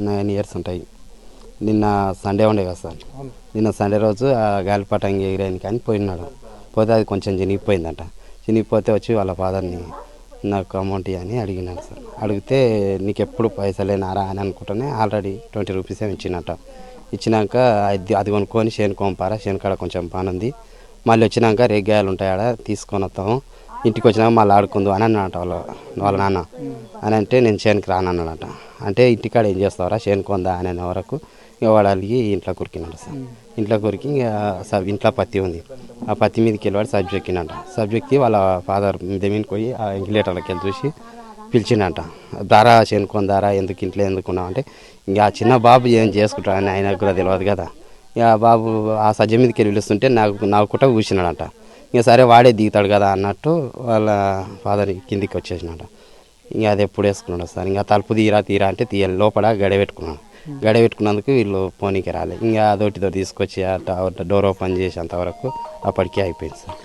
9 years ఉంటాయి. నిన్న Sunday ఉండే కదా సార్, నిన్న సండే రోజు ఆ గాలిపటం ఎగిరాయని కానీ పోయినాడు. పోతే అది కొంచెం చినిగిపోయిందంట. చినిగిపోతే వచ్చి వాళ్ళ ఫాదర్ని నాకు అమౌంట్ ఇవ్వని అడిగినాడు సార్. అడిగితే నీకు ఎప్పుడు పైసలేనారా అని అనుకుంటూనే ఆల్రెడీ 20 రూపీస్ ఇచ్చినట్ట. ఇచ్చినాక అది కొనుక్కొని చేను కొంపారా, చేను కాడ కొంచెం పని ఉంది, మళ్ళీ వచ్చినాక రేగ్గాయలు ఉంటాయి ఆడ తీసుకొని వస్తాము, ఇంటికి వచ్చినాక మళ్ళీ ఆడుకుందాం అని అన్నమాట వాళ్ళ నాన్న. అని అంటే నేను చేనుకి రానన్నాడట. అంటే ఇంటికాడ ఏం చేస్తావరా చేను కొందా అని అనే వరకు ఇక వాడు అలిగి ఇంట్లో కురికినాడు సార్. ఇంట్లో కురికి ఇంట్లో పత్తి ఉంది, ఆ పత్తి మీదకి వెళ్ళి వాడు సబ్జెక్ట్ ఎక్కినంట. సబ్జెక్ట్ వాళ్ళ ఫాదర్ మీదకి పోయి ఆ ఇంటిలేటర్లకి వెళ్ళి చూసి పిలిచిండంట. దారా చేనుకొందారా, ఎందుకు ఇంట్లో ఎందుకున్నావు అంటే ఇంకా ఆ చిన్న బాబు ఏం చేసుకుంటాడని ఆయనకు కూడా తెలియదు కదా. ఇక బాబు ఆ సజ్జ మీదకి వెళ్ళి పిలుస్తుంటే నాకు కూడా కూర్చున్నాడంట. ఇంకా సరే వాడే దిగుతాడు కదా అన్నట్టు వాళ్ళ ఫాదర్ కిందికి వచ్చేసినట. ఇంకా అది ఎప్పుడు వేసుకున్నాడు సార్. ఇంకా తలుపు తీరా అంటే తీయాలి, లోపల గడ పెట్టుకున్నాడు. గడ పెట్టుకున్నందుకు వీళ్ళు పోనీకి రాలేదు. ఇంకా అదొకటి తీసుకొచ్చి డోర్ ఓపెన్ చేసేంతవరకు అప్పటికే అయిపోయింది సార్.